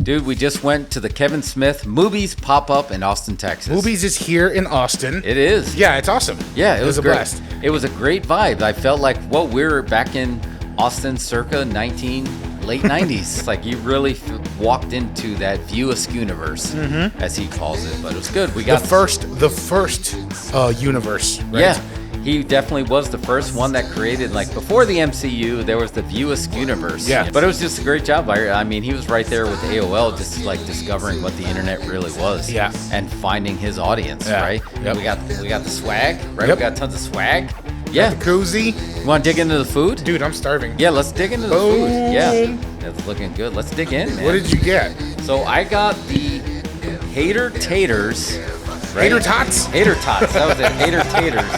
Dude, we just went to the Kevin Smith Mooby's pop-up in Austin, Texas. Mooby's is here in Austin. It is. Yeah, it's awesome. Yeah, it was a great. blast. It was a great vibe. I felt like, well, we're back in Austin circa late 90s. Like you really walked into that View Askew universe, as he calls it. But it was good. We got the first universe, right? Yeah. He definitely was the first one that created, like, before the MCU, there was the View Askew universe. Yeah. But it was just a great job. I mean, he was right there with AOL, just, like, discovering what the internet really was. Yeah. And finding his audience, Yeah. right? Yep. We got the swag, right? Yep. We got tons of swag. Yeah. The koozie. You want to dig into the food? Dude, I'm starving. Yeah, let's dig into the Boom. food. Yeah. That's looking good. Let's dig in, man. What did you get? So I got the Hater Taters. Right? Hater tots? Hater Tots. That was it. Hater Taters.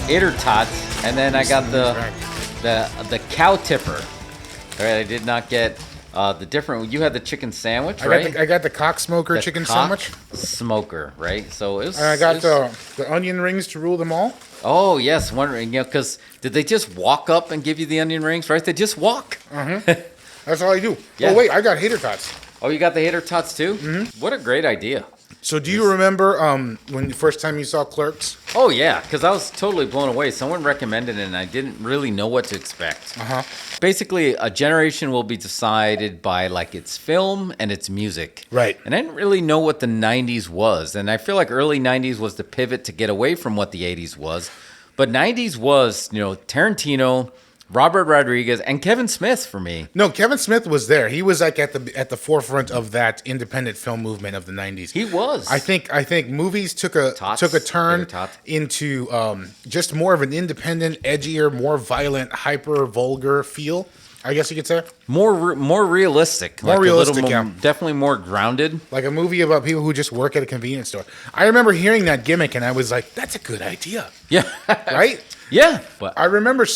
Hater Tots. And then I got the cow tipper. All right, I did not get the different. You had the chicken sandwich, right? I got the cock smoker chicken sandwich. Smoker, right? So it was. And I got the onion rings to rule them all. Oh yes, wondering, because did they just walk up and give you the onion rings, right? They just walk. That's all I do. Yeah. Oh wait, I got hater tots. Oh, you got the Hater Tots too? Mm-hmm. What a great idea. So do you remember when the first time you saw Clerks? Oh yeah, because I was totally blown away. Someone recommended it, and I didn't really know what to expect. Basically, a generation will be decided by like its film and its music. Right. And I didn't really know what the 90s was. And I feel like early 90s was the pivot to get away from what the 80s was. But 90s was, Tarantino, Robert Rodriguez, and Kevin Smith for me. No, Kevin Smith was there. He was like at the forefront of that independent film movement of the 90s. He was. I think movies took a turn into just more of an independent, edgier, more violent, hyper vulgar feel. I guess you could say more realistic. More realistic, yeah. Definitely more grounded. Like a movie about people who just work at a convenience store. I remember hearing that gimmick and I was like, that's a good idea. Yeah. Right? Yeah. But I remember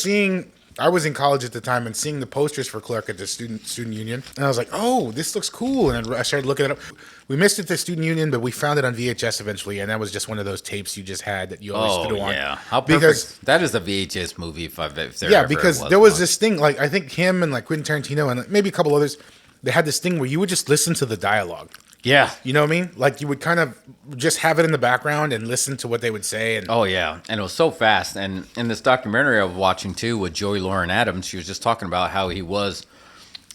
I was in college at the time and seeing the posters for Clerk at the student union. And I was like, oh, this looks cool. And I started looking it up. We missed it at the student union, but we found it on VHS eventually. And that was just one of those tapes you just had that you always threw on. Yeah. How perfect. Because that is a VHS movie if there ever because there was this thing, like I think him and like Quentin Tarantino and maybe a couple others, they had this thing where you would just listen to the dialogue. Yeah. You know what I mean? Like you would kind of just have it in the background and listen to what they would say. And oh, yeah. And it was so fast. And in this documentary I was watching, too, with Joey Lauren Adams, she was just talking about how he was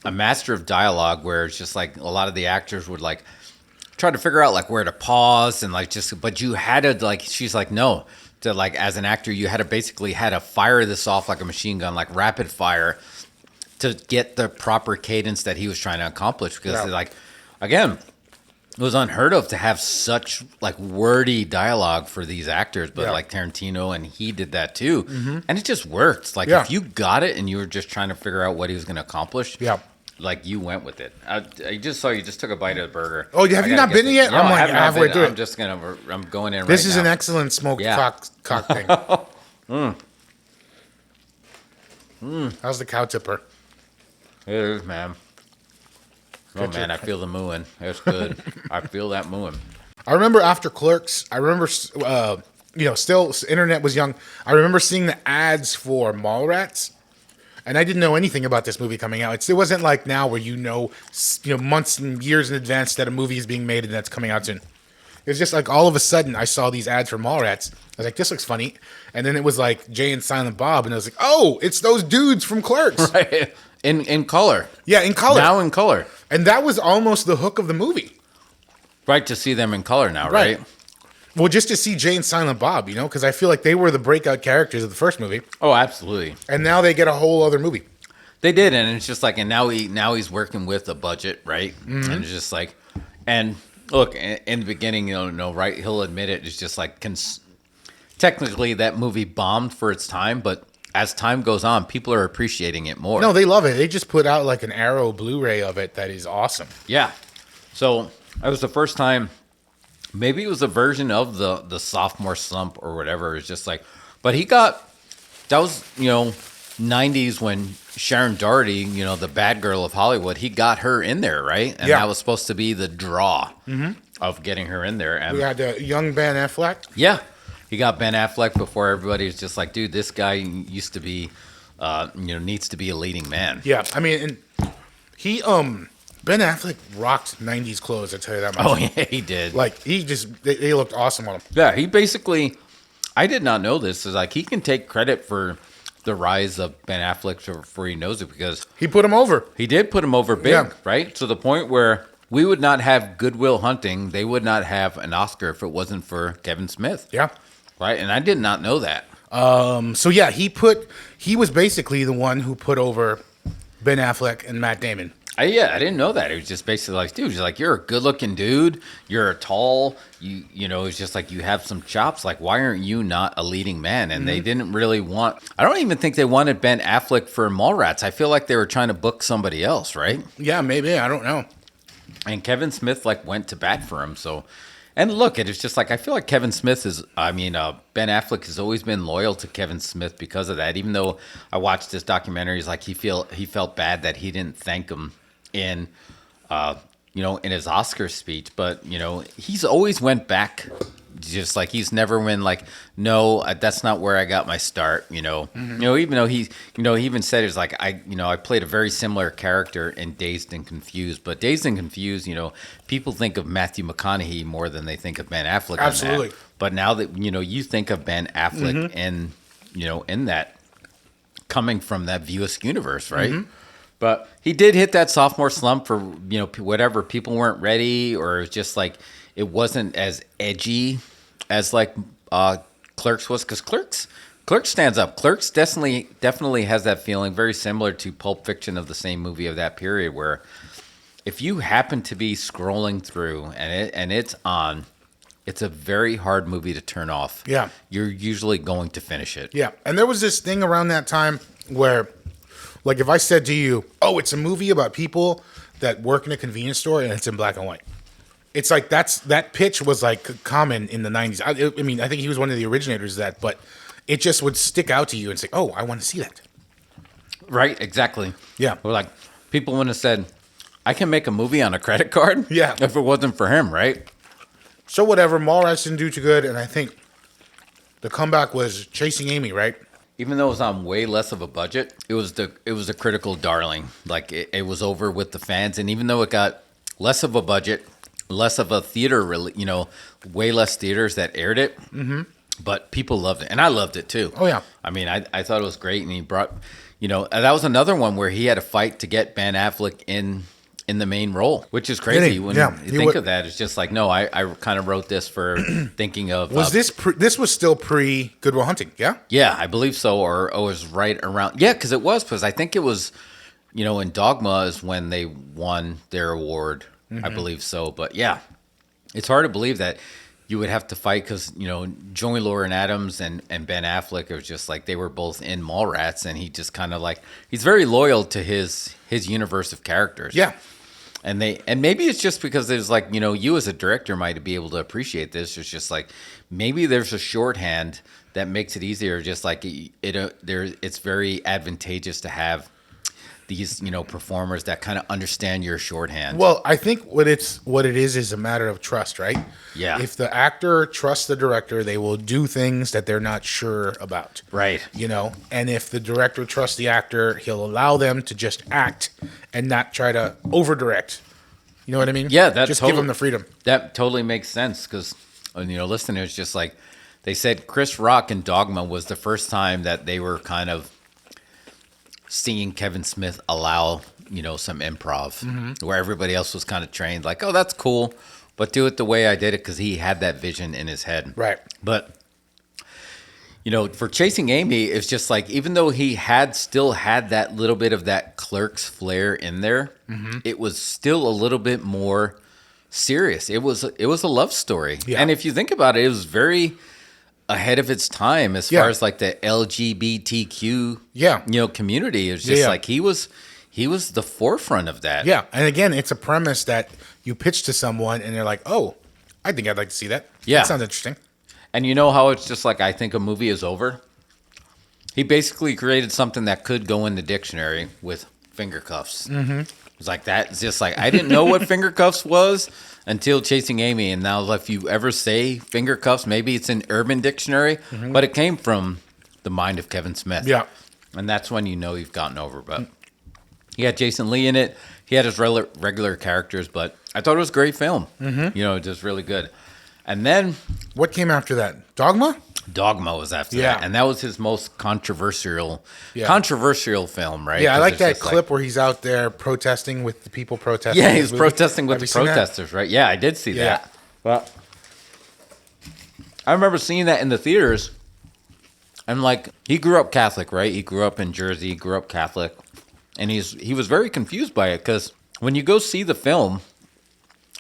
a master of dialogue, where it's just like a lot of the actors would like try to figure out like where to pause and like but you had to like, she's like, no, to like as an actor, you had to fire this off like a machine gun, like rapid fire to get the proper cadence that he was trying to accomplish. Because like, again, it was unheard of to have such like wordy dialogue for these actors, but like Tarantino, and he did that too, and it just worked. Like if you got it and you were just trying to figure out what he was going to accomplish, like you went with it. I just saw you just took a bite of the burger. Oh, have you not been in yet? No, I'm like halfway through it. I'm going in. This right is now. an excellent smoked cock thing. How's the cow tipper? It is, man. Oh, man, I feel the mooing. That's good. I feel that mooing. I remember after Clerks, still internet was young. I remember seeing the ads for Mallrats, and I didn't know anything about this movie coming out. It wasn't like now where months and years in advance that a movie is being made and that's coming out soon. It was just like all of a sudden I saw these ads for Mallrats. I was like, this looks funny. And then it was like Jay and Silent Bob, and I was like, oh, it's those dudes from Clerks. Right. In color. Yeah, in color. Now in color. And that was almost the hook of the movie. Right, to see them in color now, right? Well, just to see Jay and Silent Bob, because I feel like they were the breakout characters of the first movie. Oh, absolutely. And now they get a whole other movie. They did, and it's just like, and now he's working with a budget, right? Mm-hmm. And it's just like, and look, in the beginning, right, he'll admit it, it's just like, technically that movie bombed for its time, but as time goes on, people are appreciating it more. No, they love it. They just put out like an Arrow Blu-ray of it that is awesome. Yeah. So that was the first time. Maybe it was a version of the sophomore slump or whatever. It's just like, but that was 90s when Sharon Doherty, the bad girl of Hollywood, he got her in there, right? And that was supposed to be the draw of getting her in there. And we had young Ben Affleck. Yeah. He got Ben Affleck before everybody was just like, dude, this guy used to be, needs to be a leading man. Yeah, I mean, and he Ben Affleck rocked '90s clothes. I tell you that much. Oh yeah, he did. Like they looked awesome on him. Yeah, he basically. I did not know this. Is like he can take credit for the rise of Ben Affleck before he knows it because He put him over. he did put him over big, Yeah. right? To the point where we would not have Good Will Hunting. They would not have an Oscar if it wasn't for Kevin Smith. Yeah. Right, and I did not know that. So yeah, he was basically the one who put over Ben Affleck and Matt Damon. I didn't know that. It was just basically like, dude, you're a good-looking dude. You're tall. You know, it's just like you have some chops. Like, why aren't you not a leading man? And they didn't really want. I don't even think they wanted Ben Affleck for Mallrats. I feel like they were trying to book somebody else, right? Yeah, maybe. I don't know. And Kevin Smith like went to bat for him. So, and look, it's just like I feel like Kevin Smith is. I mean, Ben Affleck has always been loyal to Kevin Smith because of that. Even though I watched this documentary, he's like he felt bad that he didn't thank him in in his Oscar speech, but he's always went back, just like he's never been like, no, that's not where I got my start. Even though he even said it's like I played a very similar character in Dazed and Confused, but Dazed and Confused, people think of Matthew McConaughey more than they think of Ben Affleck. Absolutely. In that. But now that you think of Ben Affleck in that coming from that Viewisk universe, right? But he did hit that sophomore slump for, whatever. People weren't ready, or it was just like it wasn't as edgy as like Clerks was. Because Clerks stands up. Clerks definitely has that feeling, very similar to Pulp Fiction of the same movie of that period, where if you happen to be scrolling through and it's on, it's a very hard movie to turn off. Yeah. You're usually going to finish it. Yeah, and there was this thing around that time where, like, if I said to you, "Oh, it's a movie about people that work in a convenience store and it's in black and white," it's like that pitch was like common in the '90s. I mean, I think he was one of the originators of that, but it just would stick out to you and say, "Oh, I want to see that." Right? Exactly. Yeah. Or like people would have said, "I can make a movie on a credit card." Yeah. If it wasn't for him, right? So whatever, Mallrats didn't do too good, and I think the comeback was Chasing Amy, right? Even though it was on way less of a budget, it was a critical darling. Like it was over with the fans, and even though it got less of a budget, less of a theater, way less theaters that aired it, but people loved it, and I loved it too. Oh yeah. I mean, I thought it was great, and he brought, that was another one where he had to fight to get Ben Affleck in the main role, which is crazy when you think of that. It's just like, no, I kind of wrote this for thinking of. Was this was still pre Good Will Hunting? Yeah. Yeah, I believe so, or it was right around. Yeah, because I think it was, in Dogma is when they won their award. I believe so, but yeah, it's hard to believe that you would have to fight because Joey Lauren Adams and Ben Affleck are just like they were both in Mallrats, and he just kind of like he's very loyal to his universe of characters. Yeah. And maybe it's just because there's like, you as a director might be able to appreciate this. It's just like maybe there's a shorthand that makes it easier. Just like it's very advantageous to have these, performers that kind of understand your shorthand. Well, I think what it is a matter of trust, right? Yeah. If the actor trusts the director, they will do things that they're not sure about. Right. And if the director trusts the actor, he'll allow them to just act and not try to over-direct. You know what I mean? Yeah, that's just give them the freedom. That totally makes sense because, listeners, just like they said, Chris Rock in Dogma was the first time that they were kind of seeing Kevin Smith allow, some improv where everybody else was kind of trained like, oh, that's cool, but do it the way I did it because he had that vision in his head. Right. But, for Chasing Amy, it's just like, even though he still had that little bit of that Clerks flair in there, it was still a little bit more serious. It was a love story. Yeah. And if you think about it, it was very ahead of its time as far as like the LGBTQ community. It was just like he was the forefront of that. Yeah. And again, it's a premise that you pitch to someone and they're like, oh, I think I'd like to see that. Yeah. That sounds interesting. And you know how it's just like, I think a movie is over? He basically created something that could go in the dictionary with finger cuffs. It's like that. It's just like, I didn't know what finger cuffs was until Chasing Amy. And now if you ever say finger cuffs, maybe it's in Urban Dictionary, but it came from the mind of Kevin Smith. Yeah. And that's when you've gotten over. But He had Jason Lee in it. He had his regular characters, but I thought it was a great film. Mm-hmm. You know, just really good. And then What came after that? Dogma? Dogma was after that, and that was his most controversial film, right? Yeah, I like it's that just clip where he's out there protesting with the people protesting. Yeah, this he's movie. protesting with Have the you seen that? protesters, right? Yeah, I did see Yeah. that. Well, I remember seeing that in the theaters. And like, he grew up Catholic, right? He grew up in Jersey, he grew up Catholic, and he was very confused by it because when you go see the film,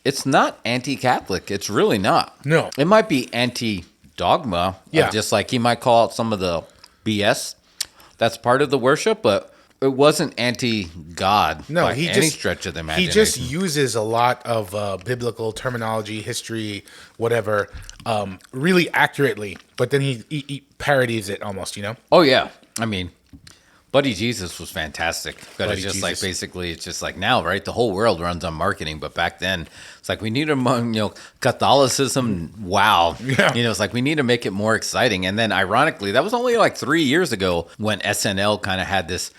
it's not anti-Catholic. It's really not. No. It might be anti-dogma. Yeah. Just like he might call out some of the BS that's part of the worship, but it wasn't anti-God No, by he any just stretch of the he imagination. just uses a lot of biblical terminology, history, whatever, really accurately. But then he parodies it almost, you know. Oh, yeah. I mean, Buddy Jesus was fantastic. But Buddy it's just like, Jesus. basically, it's just like now, right? The whole world runs on marketing. But back then, it's like we need Catholicism. Wow. Yeah. You know, it's like we need to make it more exciting. And then ironically, that was only like 3 years ago when SNL kind of had this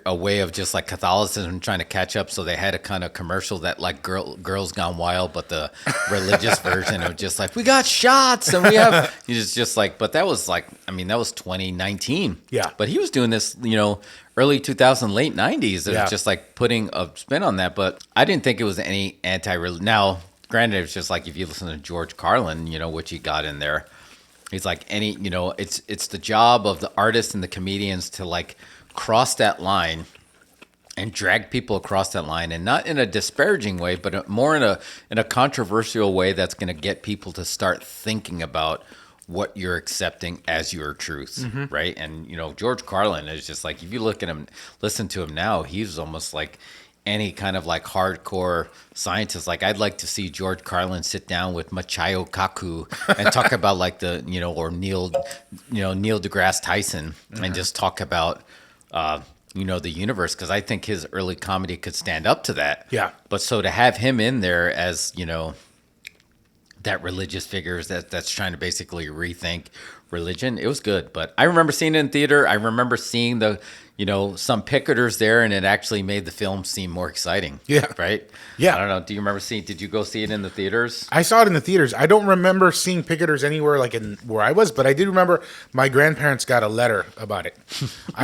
a way of just like Catholicism trying to catch up. So they had a kind of commercial that like Girls Gone Wild, but the religious version of just like, we got shots and we have, it's just like, but that was like, I mean, that was 2019. Yeah. But he was doing this, you know, early 2000, late 90s. It Yeah. was just like putting a spin on that. But I didn't think it was any anti-religion. Now, granted, it's just like if you listen to George Carlin, you know, which he got in there, he's like you know, it's the job of the artists and the comedians to like cross that line and drag people across that line, and not in a disparaging way, but more in a controversial way that's going to get people to start thinking about what you're accepting as your truth, right? And you know, George Carlin is just like, if you look at him, listen to him now, he's almost like any kind of like hardcore scientist. Like, I'd like to see George Carlin sit down with Machio Kaku and talk about like or Neil deGrasse Tyson and just talk about the universe, because I think his early comedy could stand up to that. Yeah. But so to have him in there as, you know, that religious figure that's trying to basically rethink religion, it was good. But I remember seeing it in theater. I remember seeing some picketers there, and it actually made the film seem more exciting. Yeah. Right? Yeah. I don't know. Do you remember did you go see it in the theaters? I saw it in the theaters. I don't remember seeing picketers anywhere like in where I was, but I did remember my grandparents got a letter about it.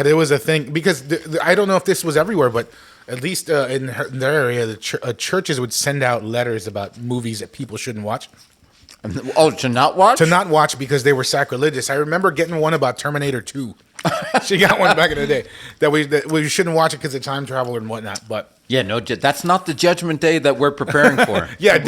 There was a thing, because I don't know if this was everywhere, but at least in their area, the churches would send out letters about movies that people shouldn't watch. Oh, to not watch? To not watch because they were sacrilegious. I remember getting one about Terminator 2. She got one back in the day that we shouldn't watch it because of time travel and whatnot. But yeah, no, that's not the Judgment Day that we're preparing for. yeah,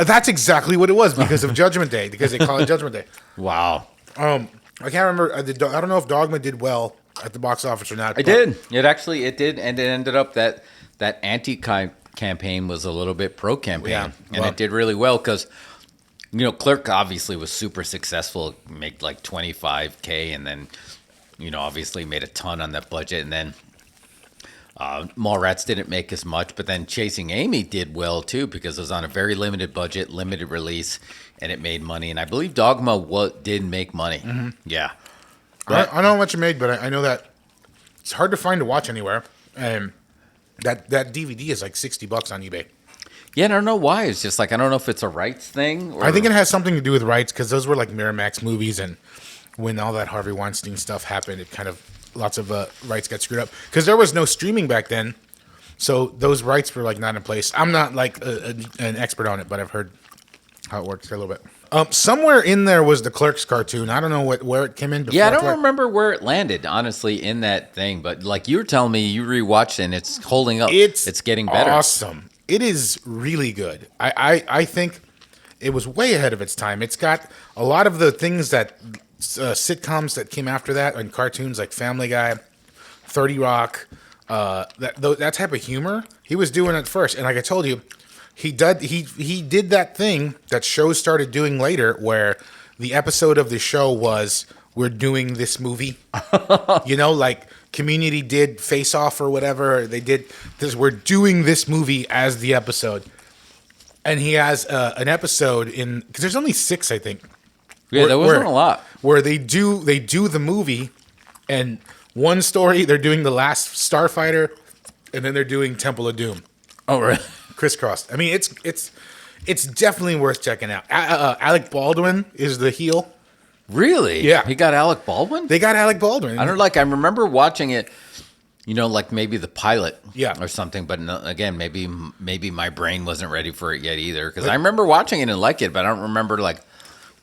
that's exactly what it was, because of Judgment Day, because they call it Judgment Day. Wow. I can't remember. I don't know if Dogma did well at the box office or not. It did. It did, and it ended up that anti-campaign was a little bit pro-campaign, Yeah, and it did really well because, you know, Clerk obviously was super successful, made like $25K, and then, you know, obviously made a ton on that budget, and then Mallrats didn't make as much, but then Chasing Amy did well too because it was on a very limited budget, limited release, and it made money. And I believe Dogma did make money. Mm-hmm. Yeah. I don't know how much it made, but I know that it's hard to find to watch anywhere. And that DVD is like $60 on eBay. Yeah, I don't know why. It's just like, I don't know if it's a rights thing. Or... I think it has something to do with rights, because those were like Miramax movies, and when all that Harvey Weinstein stuff happened, it kind of lots of rights got screwed up because there was no streaming back then, so those rights were like not in place. I'm not like an expert on it, but I've heard how it works a little bit. Somewhere in there was the Clerks cartoon. I don't know where it came in. Yeah, I don't remember where it landed, honestly, in that thing. But like you were telling me, you rewatched it and it's holding up. It's getting better. Awesome. It is really good. I think it was way ahead of its time. It's got a lot of the things that sitcoms that came after that, and cartoons like Family Guy, 30 Rock, that type of humor. He was doing it first, and like I told you, he did that thing that shows started doing later, where the episode of the show was, we're doing this movie. You know, like Community did Face Off or whatever. They did this. We're doing this movie as the episode, and he has an episode because there's only 6, I think. Yeah, there wasn't a lot. Where they do the movie, and one story they're doing The Last Starfighter, and then they're doing Temple of Doom, Oh, really? crisscrossed. I mean, it's definitely worth checking out. Alec Baldwin is the heel. Really? Yeah. He got Alec Baldwin? They got Alec Baldwin. I don't like. I remember watching it. Like maybe the pilot, Yeah. or something. But no, again, maybe my brain wasn't ready for it yet either. Because I remember watching it and like it, but I don't remember like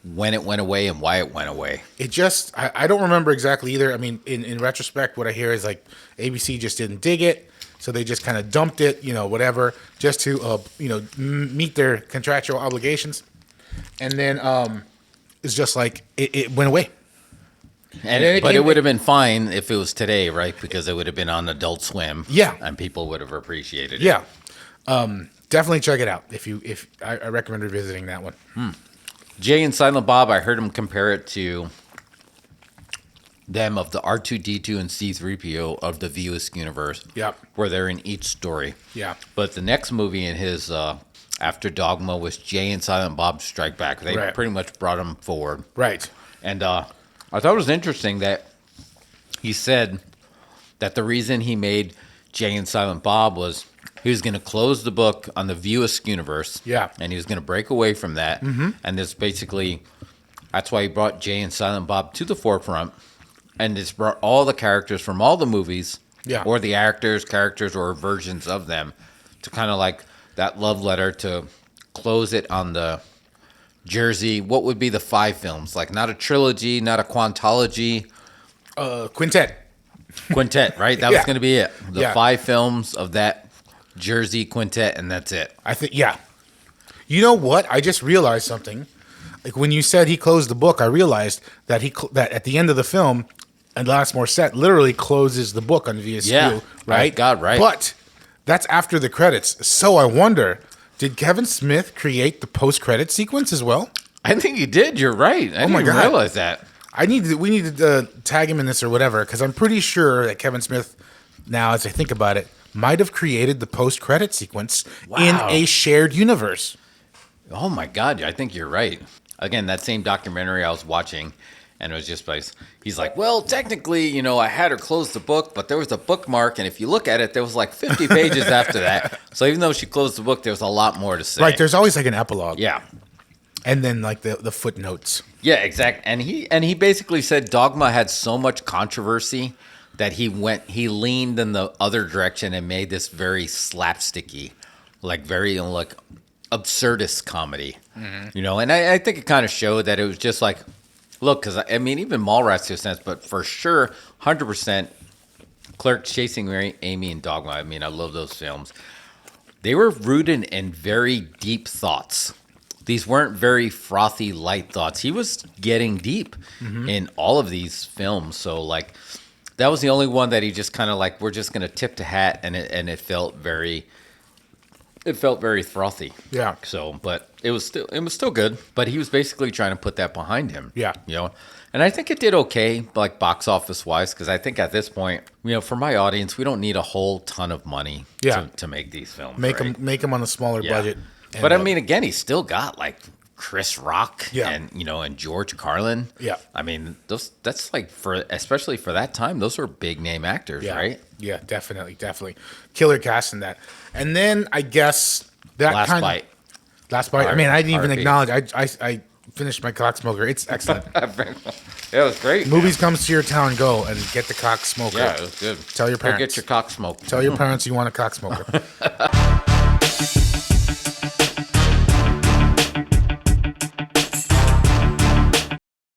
when it went away and why it went away. It just, I don't remember exactly either. I mean, in retrospect, what I hear is like ABC just didn't dig it. So they just kind of dumped it, whatever, just to, meet their contractual obligations. And then it's just like, it went away. But it would have been fine if it was today, right? Because it would have been on Adult Swim. Yeah. And people would have appreciated it. Yeah. Definitely check it out. If I recommend revisiting that one. Jay and Silent Bob, I heard him compare it to them of the R2-D2 and C-3PO of the Viewisk universe. Yep. Where they're in each story. Yeah. But the next movie in his after Dogma was Jay and Silent Bob Strike Back. They pretty much brought him forward. Right. And I thought it was interesting that he said that the reason he made Jay and Silent Bob was he was going to close the book on the Viewisk universe. Yeah. And he was going to break away from that. Mm-hmm. And this basically, that's why he brought Jay and Silent Bob to the forefront. And it's brought all the characters from all the movies. Yeah. Or the actors, characters, or versions of them to kind of like that love letter to close it on the Jersey. What would be the 5 films? Like not a trilogy, not a quintology. Quintet, right? That was going to be it. The Yeah. 5 films of that Jersey quintet, and that's it. I think, yeah. You know what? I just realized something. Like when you said he closed the book, I realized that that at the end of the film, and Last Morset literally closes the book on VSQ, Yeah. right? Oh, God, right. But that's after the credits. So I wonder, did Kevin Smith create the post-credit sequence as well? I think he did. You're right. I my didn't God. realize that. We need to tag him in this or whatever, because I'm pretty sure that Kevin Smith, now as I think about it, might have created the post-credit sequence in a shared universe. Oh my God, I think you're right. Again, that same documentary I was watching, and it was just like, he's like, well, technically, I had her close the book, but there was a bookmark, and if you look at it, there was like 50 pages after that. So even though she closed the book, there was a lot more to say. Right, there's always like an epilogue. Yeah. And then like the footnotes. Yeah, exactly. And he basically said Dogma had so much controversy that he leaned in the other direction and made this very slapsticky, like very like absurdist comedy. Mm-hmm. And I think it kind of showed that it was just like, look, because I mean even Mallrats to a sense, but for sure 100% Clerks, Chasing Amy, and Dogma. I mean, I love those films. They were rooted in very deep thoughts. These weren't very frothy, light thoughts. He was getting deep in all of these films. So, like, that was the only one that he just kind of like, we're just going to tip the hat, and it felt very frothy. Yeah. So, but it was still good. But he was basically trying to put that behind him. Yeah. And I think it did okay, like box office wise, because I think at this point, for my audience, we don't need a whole ton of money to make these films. Make them on a smaller budget. But I mean, again, he's still got like Chris Rock Yeah. and George Carlin. Yeah. I mean, that's like especially for that time, those were big name actors, Yeah. right? Yeah, definitely. Killer cast in that. And then I guess that Last Bite. Last Bite. I mean, I didn't even RP. acknowledge. I finished my cock smoker. It's excellent. Yeah, it was great. Movies comes to your town, go and get the cock smoker. Yeah, it was good. Tell your Go parents. get your cock smoked. Tell your parents you want a cock smoker.